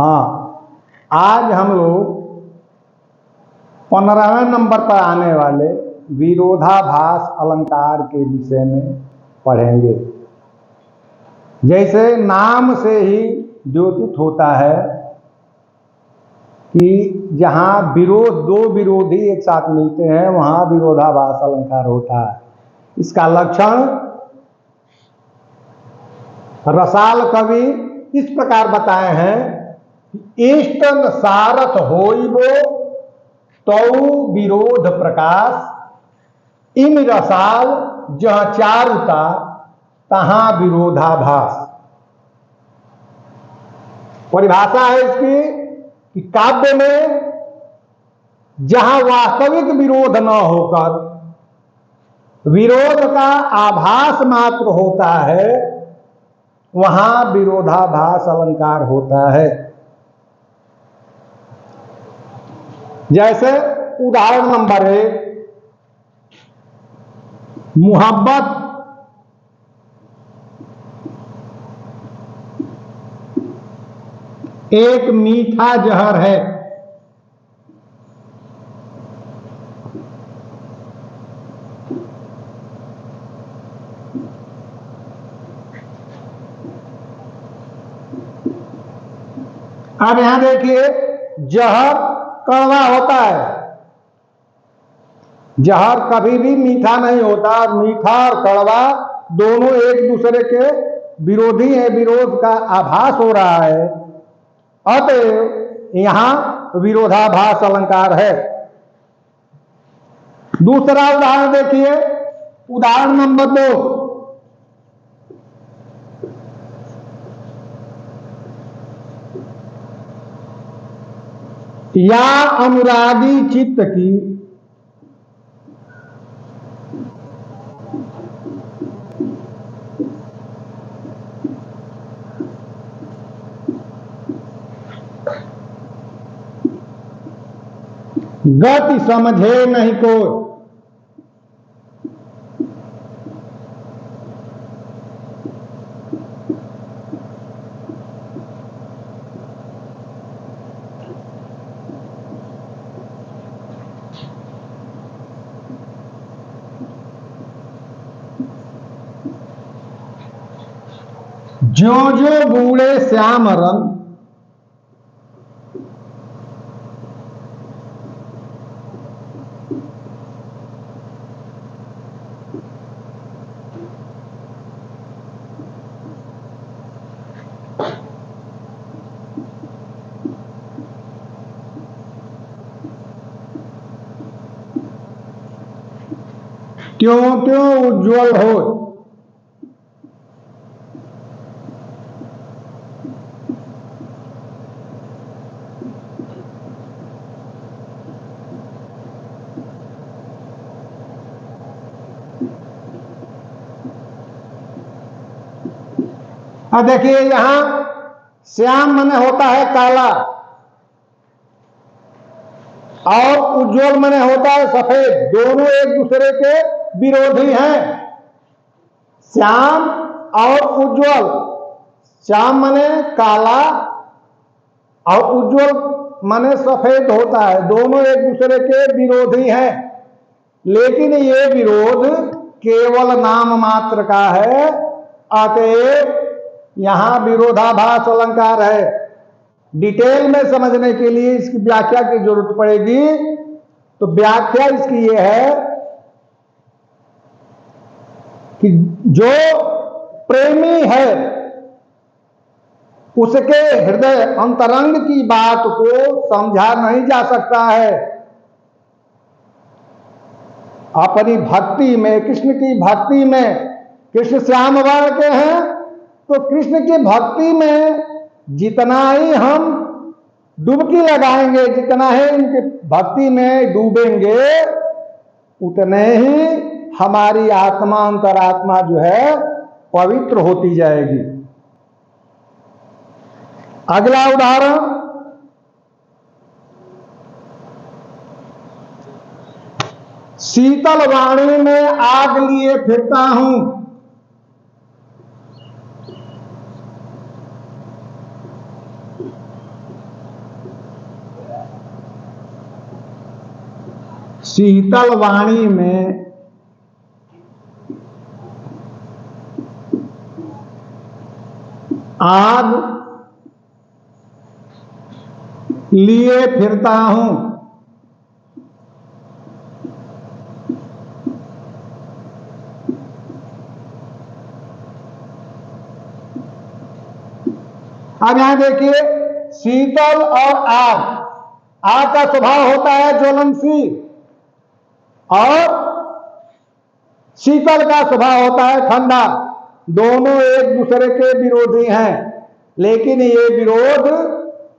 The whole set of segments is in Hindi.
हाँ, आज हम लोग 15वें नंबर पर आने वाले विरोधाभास अलंकार के विषय में पढ़ेंगे। जैसे नाम से ही द्योतित होता है कि जहाँ दो विरोधी एक साथ मिलते हैं वहाँ विरोधाभास अलंकार होता है। इसका लक्षण रसाल कवि इस प्रकार बताए हैं कि इष्टन सारथ होइबो तौ विरोध प्रकाश इन रसाल जहाँ चारुता तहाँ विरोधाभास। परिभाषा है इसकी कि काव्य में जहां वास्तविक विरोध न होकर विरोध का आभास मात्र होता है वहां विरोधाभास अलंकार होता है। जैसे उदाहरण नंबर 1, मोहब्बत एक मीठा जहर है। अब यहां देखिए, जहर कड़वा होता है। जहर कभी भी मीठा नहीं होता। मीठा और कड़वा दोनों एक दूसरे के विरोधी हैं। विरोध का आभास हो रहा है, अतएव यहां विरोधाभास अलंकार है। दूसरा उदाहरण देखिए, उदाहरण नंबर 2, या अनुरागी चित्त की गति समझे नहीं कोई। ज्यो ज्यो बूढ़े श्याम रंग त्यों त्यों उज्ज्वल हो। अब देखिए, यहां श्याम माने होता है काला और उज्ज्वल माने होता है सफेद। दोनों एक दूसरे के विरोधी हैं, श्याम और उज्ज्वल। श्याम माने काला और उज्ज्वल माने सफेद होता है। दोनों एक दूसरे के विरोधी हैं, लेकिन ये विरोध केवल नाम मात्र का है, अतएव यहां विरोधाभास अलंकार है। डिटेल में समझने के लिए इसकी व्याख्या की जरूरत पड़ेगी। तो व्याख्या इसकी यह है कि जो प्रेमी है उसके हृदय अंतरंग की बात को समझा नहीं जा सकता है। अपनी भक्ति में, कृष्ण की भक्ति में, कृष्ण श्याम वर्ण के हैं तो कृष्ण की भक्ति में जितना ही हम डुबकी लगाएंगे, जितना ही उनकी भक्ति में डूबेंगे, उतने ही हमारी आत्मा, अंतरात्मा जो है पवित्र होती जाएगी। अगला उदाहरण, शीतल वाणी में आग लिए फिरता हूं। शीतल वाणी में आग लिए फिरता हूं। अब यहां देखिए, शीतल और आग का स्वभाव होता है ज्वलनशील और शीतल का स्वभाव होता है ठंडा। दोनों एक दूसरे के विरोधी हैं, लेकिन ये विरोध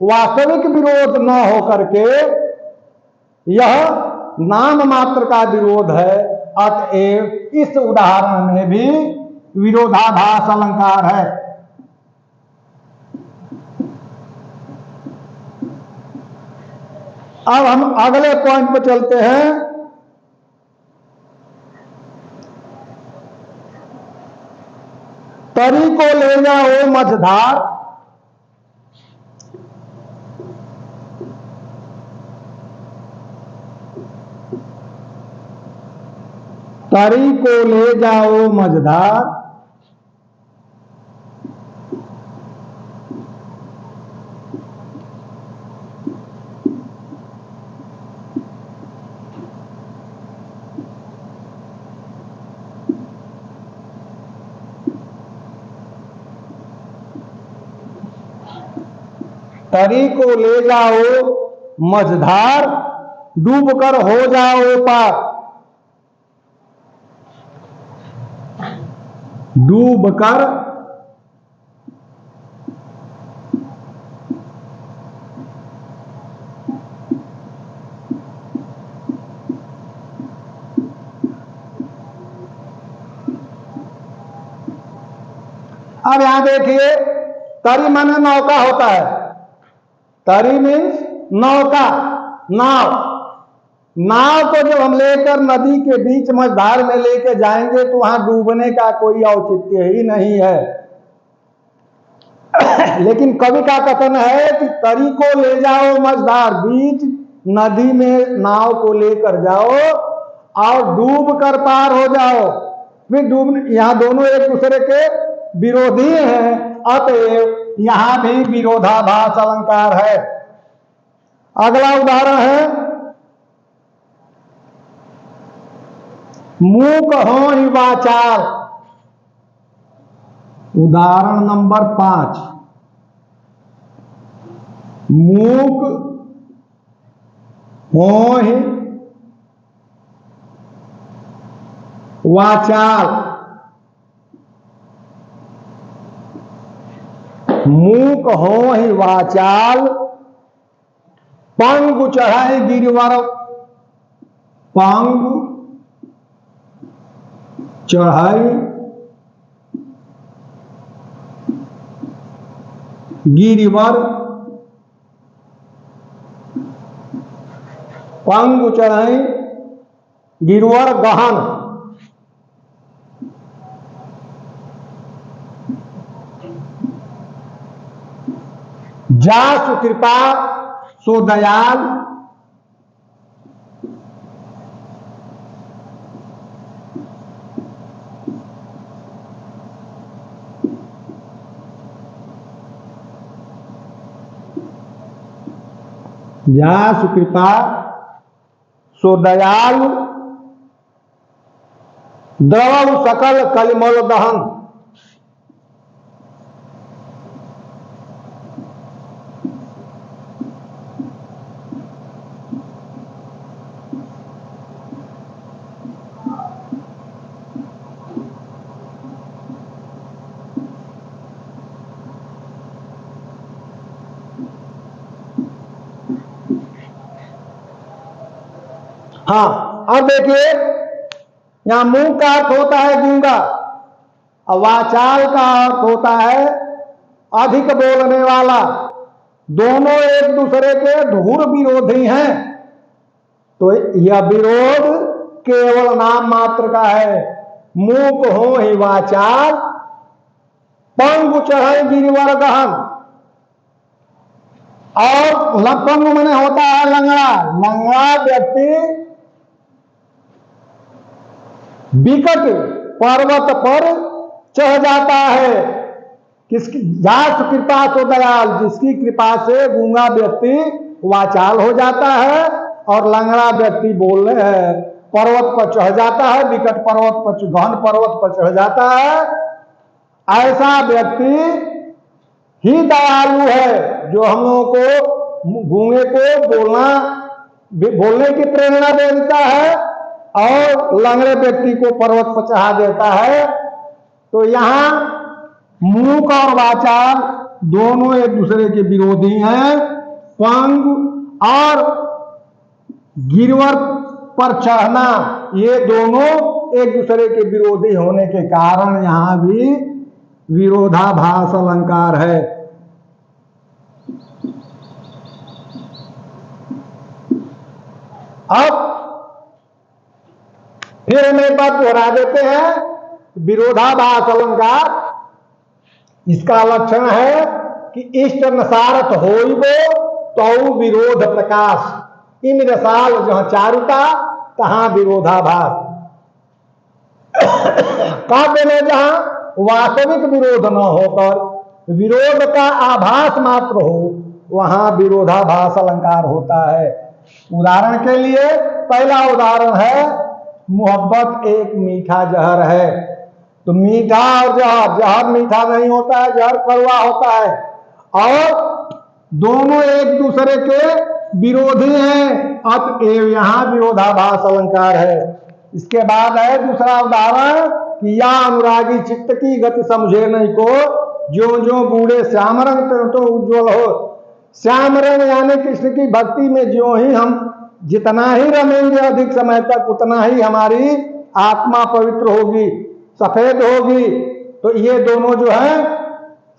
वास्तविक विरोध न होकर के यह नाम मात्र का विरोध है। अतएव इस उदाहरण में भी विरोधाभास अलंकार है। अब हम अगले पॉइंट पर चलते हैं। तरी को ले जाओ मझधार, तरी को ले जाओ मझधार, तरी को ले जाओ मझधार, डूबकर हो जाओ पार। डूबकर अब यहां देखिए, तरी माने नौका होता है। तरी मीन्स नौका, नाव। नाव को जब हम लेकर नदी के बीच मझधार में लेकर जाएंगे तो वहां डूबने का कोई औचित्य ही नहीं है। लेकिन कवि का कथन है कि तरी को ले जाओ मझधार, बीच नदी में नाव को लेकर जाओ और डूब कर पार हो जाओ। फिर डूब, यहां दोनों एक दूसरे के विरोधी हैं, अतएव यहां भी विरोधाभास अलंकार है। अगला उदाहरण है, मूक हो ही वाचाल। उदाहरण नंबर 5। मूक हो ही वाचाल। मूक हो ही वाचाल, पंगु चढ़ाई गिरिवर। पंगु चढ़ाई गिरिवर, पंगु चढ़ाई गिरवर गहन। जासु कृपा सो दयाल। जासु कृपा सो दयालु, द्रव सकल कलिमल दहन। हाँ, अब देखिए, यहां मुंह का अर्थ होता है गूंगा और वाचाल का अर्थ होता है अधिक बोलने वाला। दोनों एक दूसरे के धूर विरोधी हैं, तो यह विरोध केवल नाम मात्र का है। मूक हो ही वाचाल, पंगु चढ़े गिरिवर गहन। और पंगु मने होता है लंगड़ा। लंगड़ा व्यक्ति विकट पर्वत पर चढ़ जाता है। किसकी जास कृपा तो दयाल, जिसकी कृपा से गूंगा व्यक्ति वाचाल हो जाता है और लंगड़ा व्यक्ति बोलने पर्वत पर चढ़ जाता है, विकट पर्वत पर, गहन पर्वत पर चढ़ जाता है। ऐसा व्यक्ति ही दयालु है जो हम लोगों को गूंगे को बोलने की प्रेरणा देता है और लंगड़े व्यक्ति को पर्वत पर चढ़ा देता है। तो यहाँ मूक और वाचाल दोनों एक दूसरे के विरोधी हैं। पंग और गिरवर पर चढ़ना, ये दोनों एक दूसरे के विरोधी होने के कारण यहां भी विरोधाभास अलंकार है। अब फिर हम एक बात दोहरा देते हैं। विरोधाभास अलंकार, इसका लक्षण है कि इष्ट नसारथ होइबो तो विरोध प्रकाश, इम रसाल जहां चारुता तहां विरोधाभास। काव्य में जहां वास्तविक विरोध न होकर विरोध का आभास मात्र हो, वहां विरोधाभास अलंकार होता है। उदाहरण के लिए पहला उदाहरण है, मोहब्बत एक मीठा जहर है। तो मीठा और जहर, जहर मीठा नहीं होता है, जहर कड़वा होता है और दोनों एक दूसरे के विरोधी हैं, अतएव यहां विरोधाभास अलंकार है। इसके बाद है दूसरा उदाहरण कि या अनुरागी चित्त की गति समझे नहीं को, जो जो बूढ़े श्याम रंग तो उज्ज्वल हो। श्याम रंग यानी कृष्ण की भक्ति में जो ही हम जितना ही रमेंगे अधिक समय तक, उतना ही हमारी आत्मा पवित्र होगी, सफेद होगी। तो ये दोनों जो है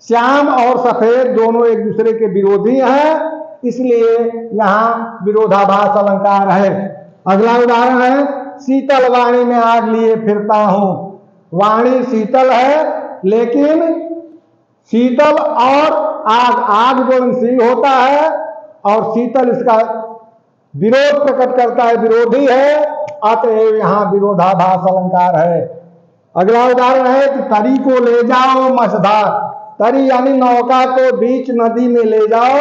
श्याम और सफेद दोनों एक दूसरे के विरोधी हैं, इसलिए यहां विरोधाभास अलंकार है। अगला उदाहरण है, शीतल वाणी में आग लिए फिरता हूं। वाणी शीतल है, लेकिन शीतल और आग ज्वलनशील होता है और शीतल इसका विरोध प्रकट करता है, विरोधी है, अतएव यहां विरोधाभास अलंकार है। अगला उदाहरण है कि तरी को ले जाओ मछधार। तरी यानी नौका को बीच नदी में ले जाओ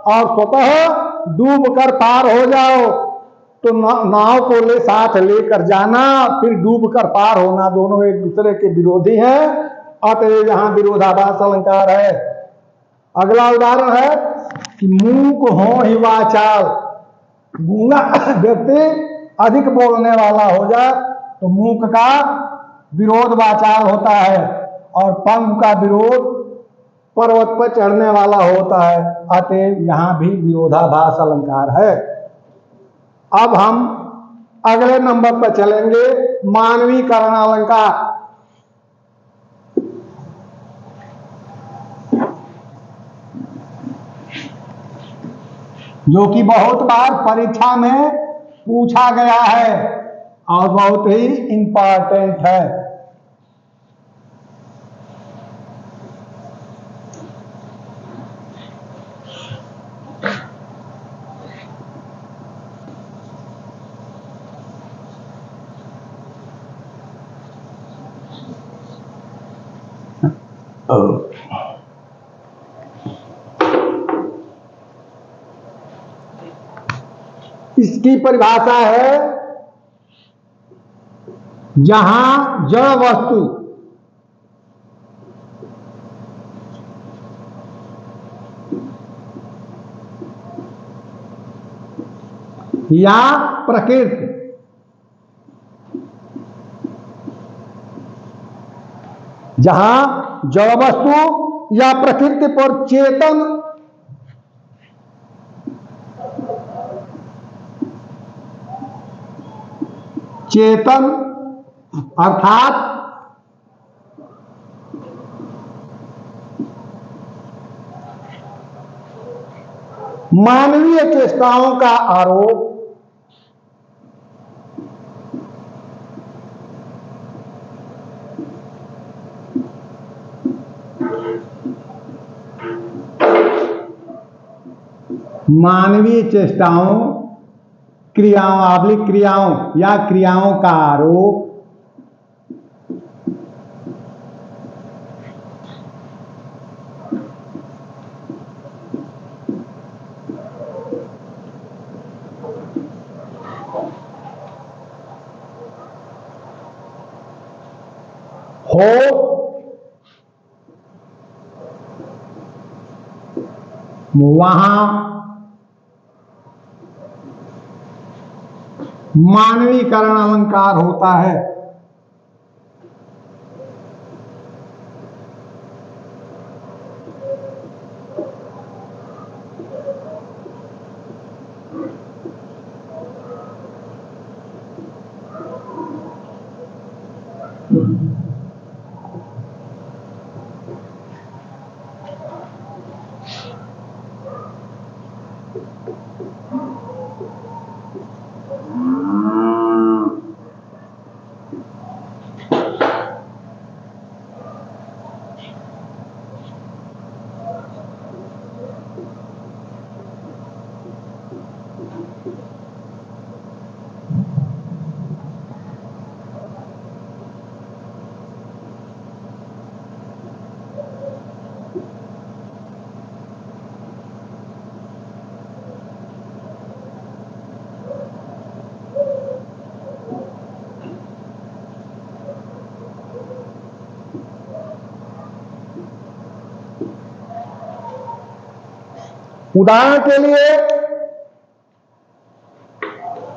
और स्वतः डूब कर पार हो जाओ। तो नाव को साथ लेकर जाना फिर डूब कर पार होना, दोनों एक दूसरे के विरोधी हैं, अतएव यहां विरोधाभास अलंकार है। अगला उदाहरण है कि मूक हो ही वाचाल। गूंगा व्यक्ति अधिक बोलने वाला हो जाए तो मूक का विरोध वाचाल होता है और पंग का विरोध पर्वत पर चढ़ने वाला होता है, अतएव यहां भी विरोधाभास अलंकार है। अब हम अगले नंबर पर चलेंगे, मानवीकरण अलंकार। जो कि बहुत बार परीक्षा में पूछा गया है और बहुत ही इंपॉर्टेंट है। इसकी परिभाषा है, जहां जड़ वस्तु या प्रकृति जहां जड़ वस्तु या प्रकृति पर चेतन अर्थात मानवीय चेष्टाओं का आरोप मानवीय चेष्टाओं, क्रियाओं या क्रियाओं का आरोप हो वहां मानवीकरण अलंकार होता है। उदाहरण के लिए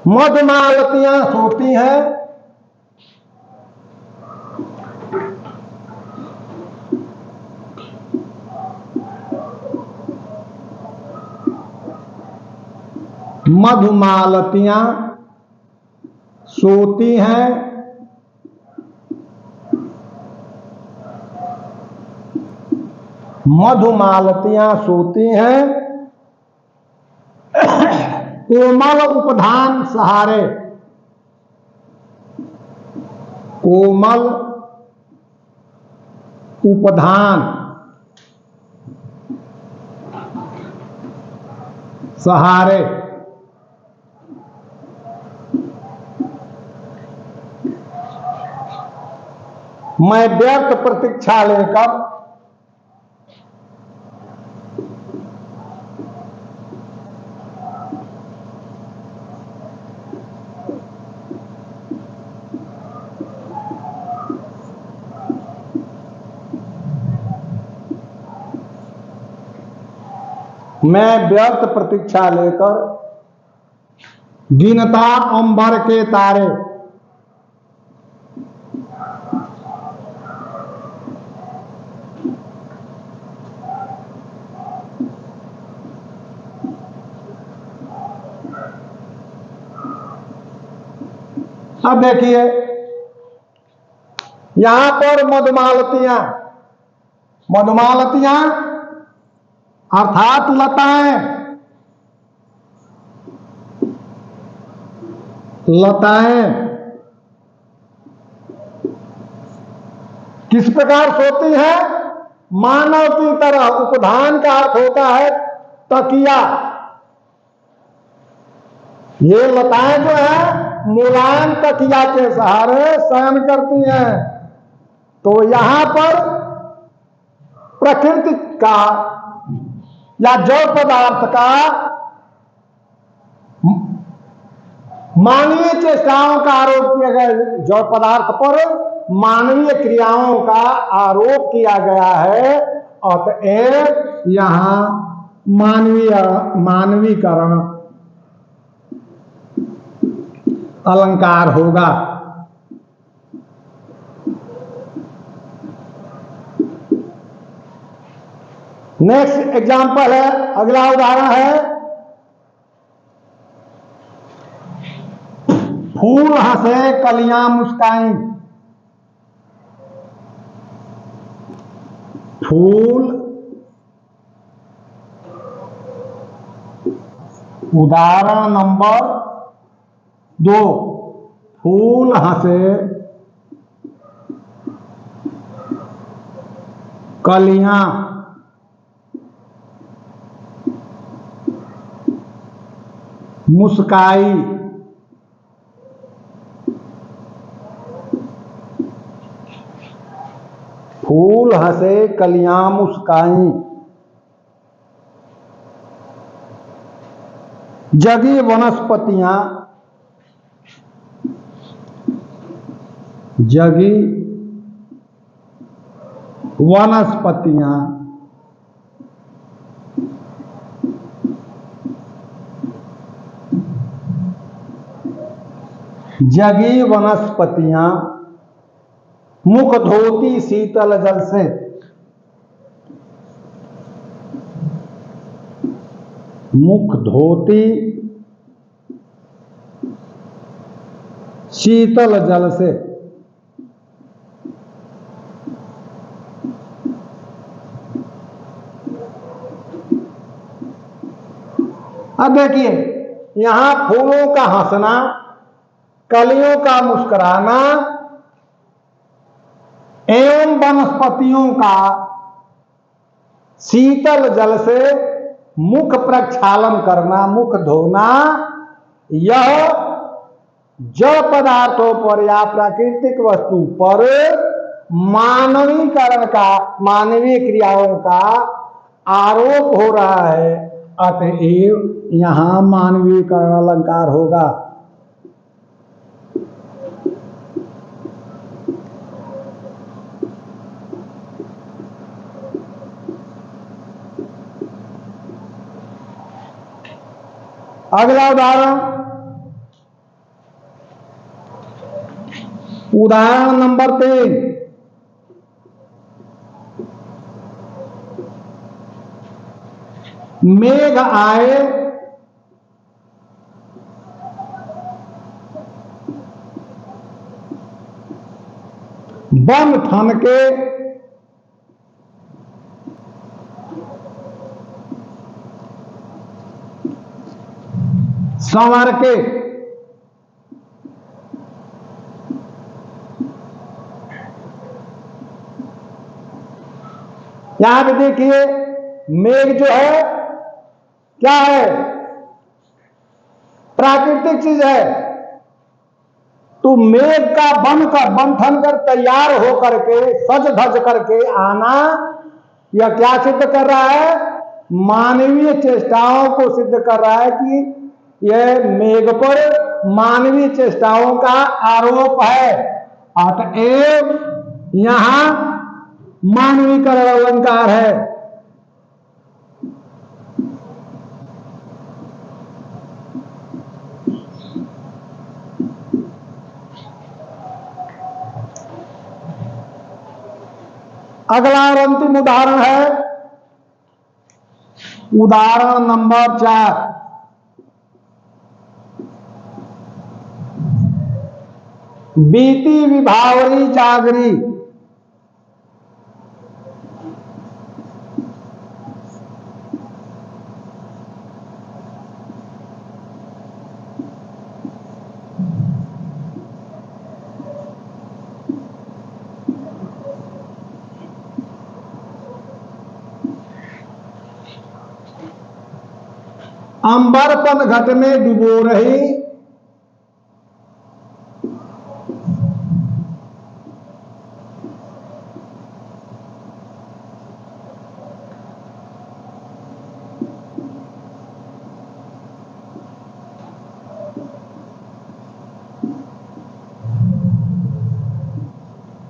मधुमालतियां सोती हैं, मधुमालतियां सोती हैं, मधुमालतियां सोती हैं कोमल उपधान सहारे, कोमल उपधान सहारे। मैं व्यर्थ प्रतीक्षा लेकर गिनता अंबर के तारे, अब देखिए यहां पर मधुमालतियां अर्थात लताएं किस प्रकार सोती हैं? मानव की तरह। उपधान का अर्थ होता है तकिया। ये लताएं जो है मुलायम तकिया के सहारे शयन करती हैं। तो यहां पर प्रकृति का या जड़ पदार्थ का मानवीय चेष्टाओं का आरोप किया गया, जड़ पदार्थ पर मानवीय क्रियाओं का आरोप किया गया है। अतएव यहां मानवीकरण अलंकार होगा। नेक्स्ट एग्जाम्पल है, अगला उदाहरण है, फूल हंसे कलियां मुस्काई। फूल, उदाहरण नंबर 2, फूल हंसे कलियां मुस्काई। फूल हंसे कलियां मुस्काई, जगी वनस्पतियां, जगी वनस्पतियां, जगी वनस्पतियां मुख धोती शीतल जल से। मुख धोती शीतल जल से। अब देखिए, यहां फूलों का हंसना, कलियों का मुस्कुराना एवं वनस्पतियों का शीतल जल से मुख प्रक्षालन करना, मुख धोना, यह जड़ पदार्थों पर या प्राकृतिक वस्तु पर मानवीकरण का, मानवीय क्रियाओं का आरोप हो रहा है। अतएव यहां मानवीकरण अलंकार होगा। अगला उदाहरण, उदाहरण नंबर 3। मेघ आए बन ठनके संवर के। यहां पे देखिए, मेघ जो है क्या है? प्राकृतिक चीज है। तो मेघ का बन ठन कर तैयार होकर के, सज धज करके आना, यह क्या सिद्ध कर रहा है? मानवीय चेष्टाओं को सिद्ध कर रहा है कि यह मेघ पर मानवीय चेष्टाओं का आरोप है। अतएव यहां मानवीकरण अलंकार है। अगला और अंतिम उदाहरण है उदाहरण नंबर 4। बीती विभावरी जागरी, अंबरपन घट में डुबो रही,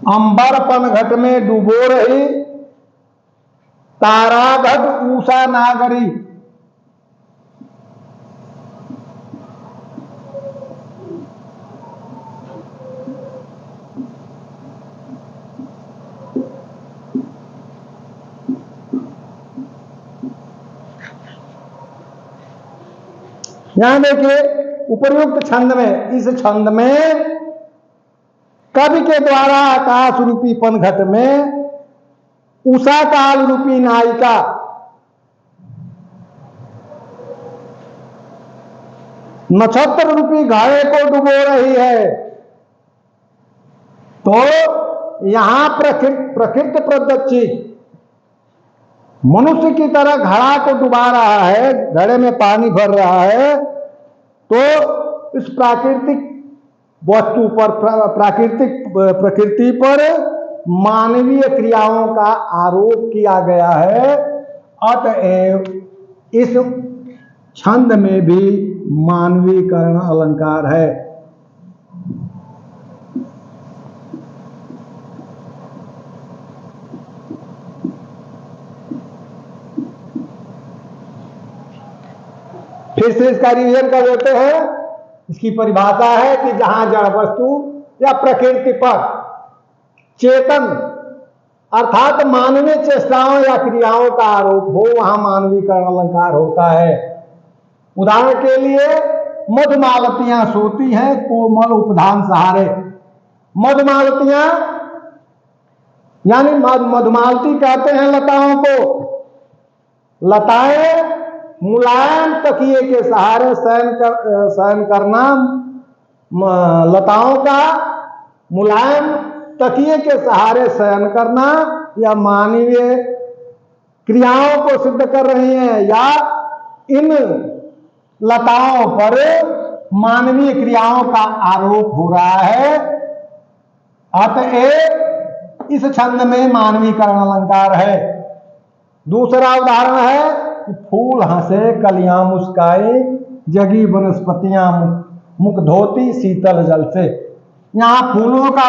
अंबरपन घट में डुबो रही, तारा घट ऊषा नागरी। यहां देखिए, उपर्युक्त छंद में, इस छंद में कवि के द्वारा आकाश रूपी पनघट में उषा काल रूपी नायिका नक्षत्र रूपी घड़े को डुबो रही है। तो यहां प्रकृति प्रदत्त मनुष्य की तरह घड़ा को डुबा रहा है, घड़े में पानी भर रहा है। तो इस प्राकृतिक वस्तु पर, प्रकृति पर मानवीय क्रियाओं का आरोप किया गया है। अतएव इस छंद में भी मानवीकरण अलंकार है। फिर से इसका रिवीजन कर देते हैं। इसकी परिभाषा है कि जहां जड़ वस्तु या प्रकृति पर चेतन अर्थात मानवीय चेष्टाओं या क्रियाओं का आरोप हो, वहां मानवीकरण अलंकार होता है। उदाहरण के लिए मधुमालतियां सोती हैं कोमल उपधान सहारे। मधुमालतियां यानी मधुमालती कहते हैं लताओं को। लताएं मुलायम तकिए के सहारे शयन करना, लताओं का मुलायम तकिए के सहारे शयन करना या मानवीय क्रियाओं को सिद्ध कर रही हैं, या इन लताओं पर मानवीय क्रियाओं का आरोप हो रहा है। अतएव इस छंद में मानवीकरण अलंकार है। दूसरा उदाहरण है कि फूल हंसे कलियां मुस्काई, जगी वनस्पतियां मुख धोती शीतल जल से। यहां फूलों का,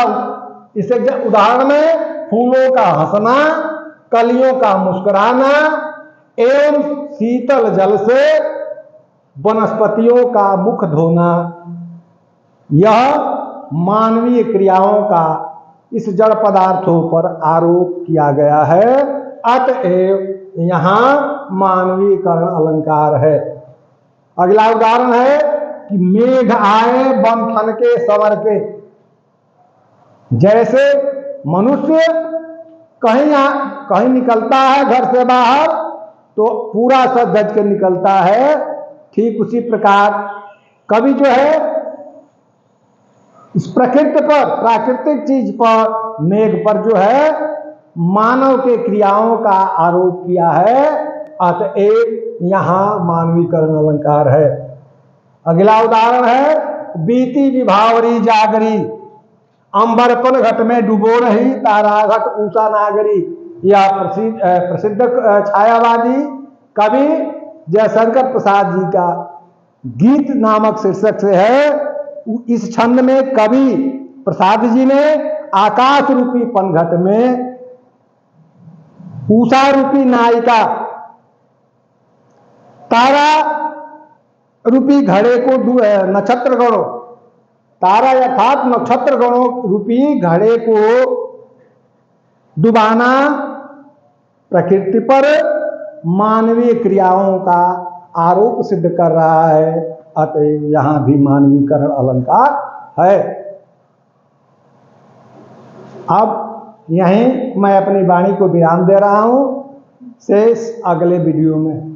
इसे उदाहरण में फूलों का हंसना, कलियों का मुस्कुराना एवं शीतल जल से वनस्पतियों का मुख धोना, यह मानवीय क्रियाओं का इस जड़ पदार्थों पर आरोप किया गया है। अतएव यहां मानवीकरण अलंकार है। अगला उदाहरण है कि मेघ आए बन थन के संवर के। जैसे मनुष्य कहीं निकलता है घर से बाहर तो पूरा सज धज के निकलता है, ठीक उसी प्रकार कवि जो है इस प्रकृति पर, प्राकृतिक चीज पर, मेघ पर जो है मानव के क्रियाओं का आरोप किया है। अतएव यहां मानवीकरण अलंकार है। अगला उदाहरण है बीती विभावरी जागरी, अंबरपन घट में डुबो रही तारा घट ऊषा नागरी। यह प्रसिद्ध छायावादी कवि जयशंकर प्रसाद जी का गीत नामक शीर्षक से है। इस छंद में कवि प्रसाद जी ने आकाश रूपी पनघट में उषा रूपी नायिका तारा रूपी घड़े को नक्षत्र गणों, तारा अर्थात नक्षत्र गणों रूपी घड़े को डुबाना प्रकृति पर मानवीय क्रियाओं का आरोप सिद्ध कर रहा है। अतएव यहां भी मानवीकरण अलंकार है। अब यहीं मैं अपनी वाणी को विराम दे रहा हूं। शेष अगले वीडियो में।